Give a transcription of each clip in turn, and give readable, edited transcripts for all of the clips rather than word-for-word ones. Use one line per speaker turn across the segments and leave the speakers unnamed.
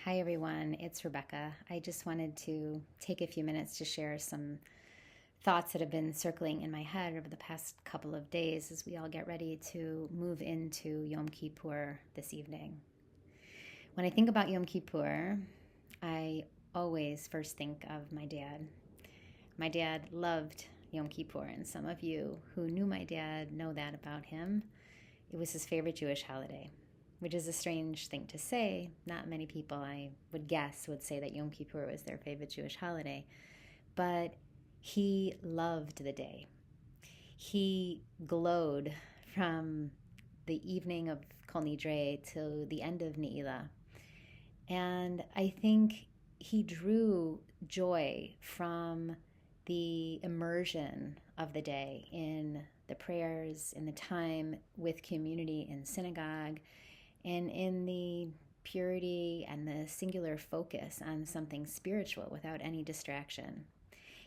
Hi, everyone. It's Rebecca. I just wanted to take a few minutes to share some thoughts that have been circling in my head over the past couple of days as we all get ready to move into Yom Kippur this evening. When I think about Yom Kippur, I always first think of my dad. My dad loved Yom Kippur, and some of you who knew my dad know that about him. It was his favorite Jewish holiday, which is a strange thing to say. Not many people, I would guess, would say that Yom Kippur was their favorite Jewish holiday. But he loved the day. He glowed from the evening of Kol Nidre to the end of Ne'ilah. And I think he drew joy from the immersion of the day in the prayers, in the time with community in synagogue, and in the purity and the singular focus on something spiritual without any distraction.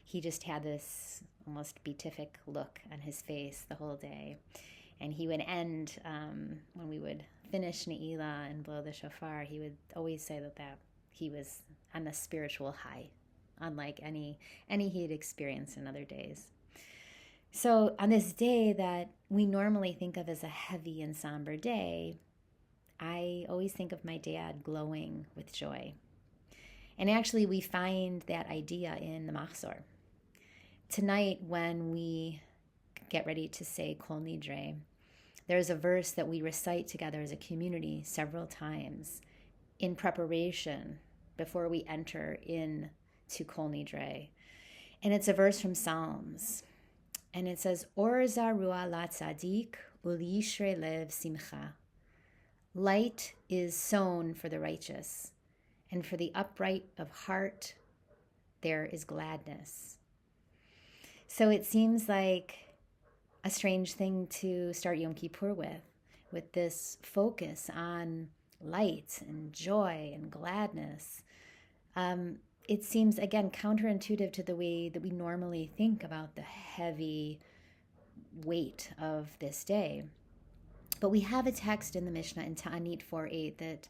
He just had this almost beatific look on his face the whole day. And he would end, when we would finish Ne'ilah and blow the shofar, he would always say that he was on a spiritual high, unlike any he had experienced in other days. So on this day that we normally think of as a heavy and somber day, I always think of my dad glowing with joy. And actually, we find that idea in the Machzor. Tonight, when we get ready to say Kol Nidre, there's a verse that we recite together as a community several times in preparation before we enter into Kol Nidre. And it's a verse from Psalms. And it says, Or zarua la tzadik ul'yishrei lev simcha. Light is sown for the righteous, and for the upright of heart there is gladness. So it seems like a strange thing to start Yom Kippur with this focus on light and joy and gladness. It seems, again, counterintuitive to the way that we normally think about the heavy weight of this day. But we have a text in the Mishnah in Ta'anit 4:8 that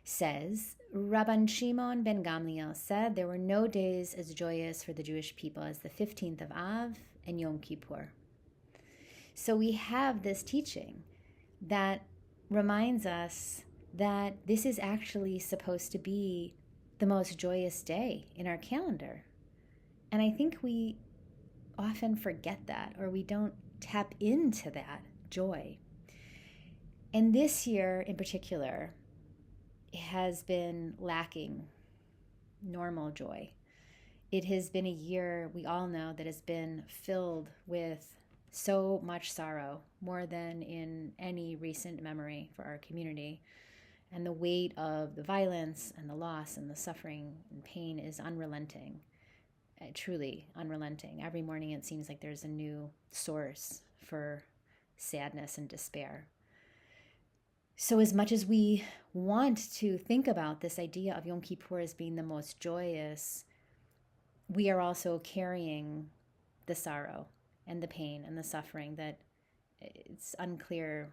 says, Rabban Shimon ben Gamliel said there were no days as joyous for the Jewish people as the 15th of Av and Yom Kippur. So we have this teaching that reminds us that this is actually supposed to be the most joyous day in our calendar. And I think we often forget that, or we don't tap into that joy. And this year in particular, it has been lacking normal joy. It has been a year, we all know, that has been filled with so much sorrow, more than in any recent memory for our community. And the weight of the violence and the loss and the suffering and pain is unrelenting, truly unrelenting. Every morning it seems like there's a new source for sadness and despair. So as much as we want to think about this idea of Yom Kippur as being the most joyous, we are also carrying the sorrow and the pain and the suffering that it's unclear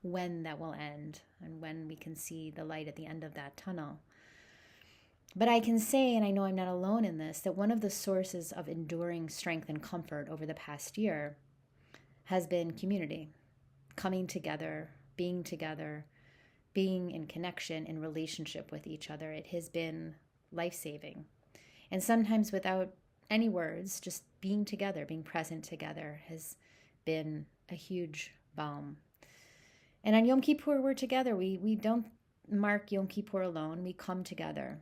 when that will end and when we can see the light at the end of that tunnel. But I can say, and I know I'm not alone in this, that one of the sources of enduring strength and comfort over the past year has been community, coming together, being in connection, in relationship with each other. It has been life-saving. And sometimes without any words, just being together, being present together has been a huge balm. And on Yom Kippur, we're together. We don't mark Yom Kippur alone. We come together.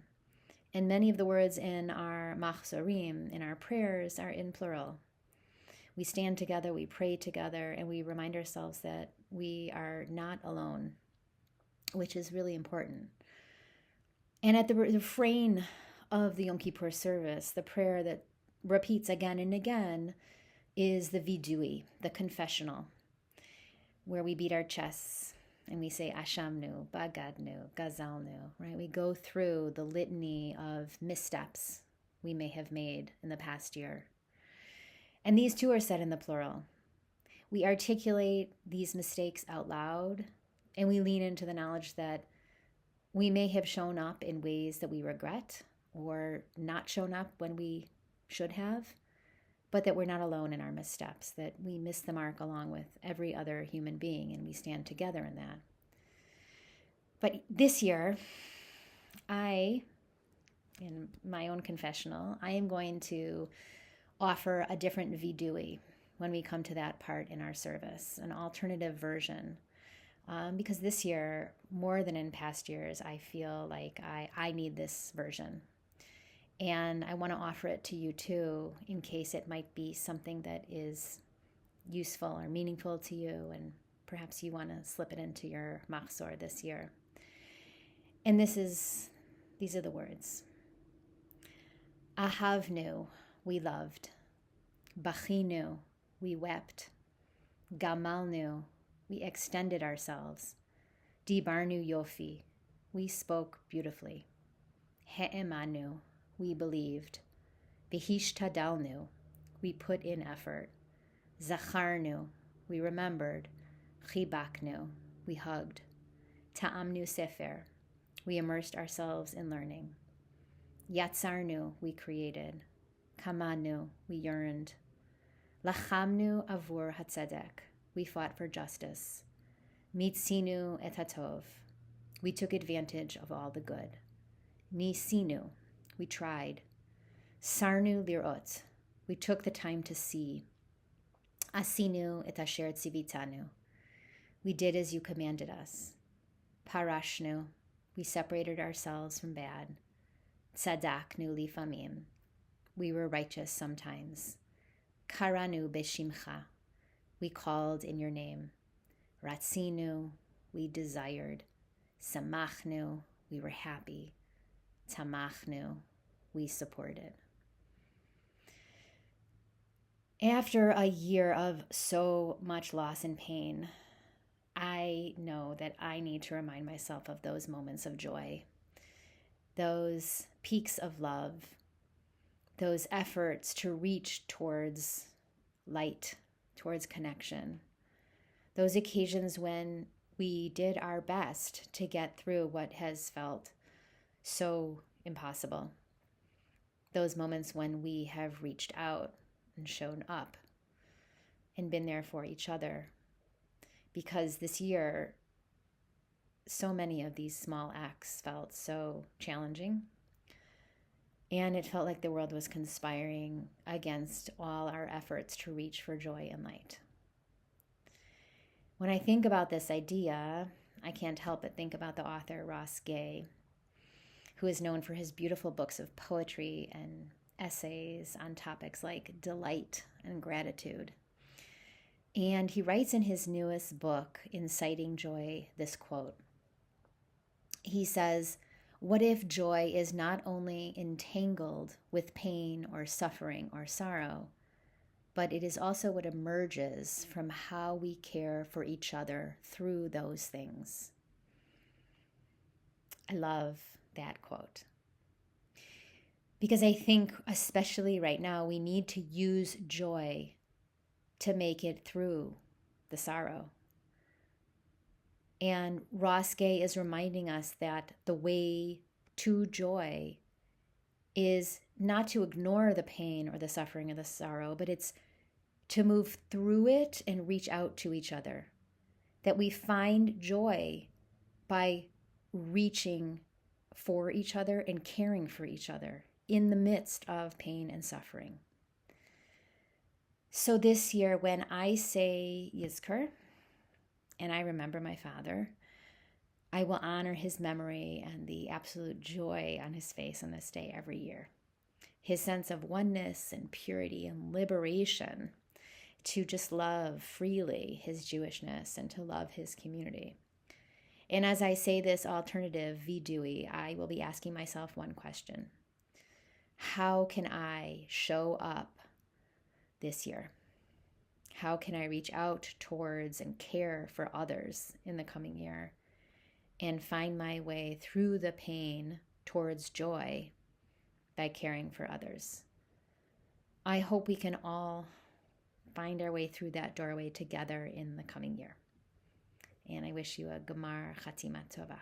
And many of the words in our machzorim, in our prayers, are in plural. We stand together, we pray together, and we remind ourselves that we are not alone, which is really important. And at the refrain of the Yom Kippur service, the prayer that repeats again and again is the vidui, the confessional, where we beat our chests and we say Ashamnu, Bagadnu, Gazalnu, right? We go through the litany of missteps we may have made in the past year. And these too are said in the plural. We articulate these mistakes out loud, and we lean into the knowledge that We may have shown up in ways that we regret or not shown up when we should have, but that we're not alone in our missteps, that we miss the mark along with every other human being, and we stand together in that. But this year, in my own confessional, I am going to offer a different vidui when we come to that part in our service, an alternative version. Because this year, more than in past years, I feel like I need this version. And I want to offer it to you too, in case it might be something that is useful or meaningful to you, and perhaps you want to slip it into your machzor this year. And these are the words. Ahavnu, we loved. Bachinu, we wept. Gamalnu, we extended ourselves. Dibarnu yofi, we spoke beautifully. He'emanu, we believed. Bihishtadalnu, we put in effort. Zacharnu, we remembered. Chibaknu, we hugged. Ta'amnu sefer, we immersed ourselves in learning. Yatzarnu, we created. Kamanu, we yearned. Lachamnu avur hatzedek, we fought for justice. Mitzinu et hatov, we took advantage of all the good. Nisinu, we tried. Sarnu lirot, we took the time to see. Asinu et asher tzivitanu, we did as you commanded us. Parashnu, we separated ourselves from bad. Tzadaknu lifamim, we were righteous sometimes. Karanu beshimcha, we called in your name. Ratzinu, we desired. Samachnu, we were happy. Tamachnu, we supported. After a year of so much loss and pain, I know that I need to remind myself of those moments of joy, those peaks of love, those efforts to reach towards light, towards connection, those occasions when we did our best to get through what has felt so impossible, those moments when we have reached out and shown up and been there for each other. Because this year, so many of these small acts felt so challenging, and it felt like the world was conspiring against all our efforts to reach for joy and light. When I think about this idea, I can't help but think about the author Ross Gay, who is known for his beautiful books of poetry and essays on topics like delight and gratitude. And he writes in his newest book, Inciting Joy, this quote. He says, "What if joy is not only entangled with pain or suffering or sorrow, but it is also what emerges from how we care for each other through those things?" I love that quote. Because I think, especially right now, we need to use joy to make it through the sorrow. And Ross Gay is reminding us that the way to joy is not to ignore the pain or the suffering or the sorrow, but it's to move through it and reach out to each other. That we find joy by reaching for each other and caring for each other in the midst of pain and suffering. So this year, when I say Yizkor, and I remember my father, I will honor his memory and the absolute joy on his face on this day every year. His sense of oneness and purity and liberation to just love freely his Jewishness and to love his community. And as I say this alternative vidui, I will be asking myself one question. How can I show up this year? How can I reach out towards and care for others in the coming year and find my way through the pain towards joy by caring for others? I hope we can all find our way through that doorway together in the coming year. And I wish you a Gemar Chatima Tova.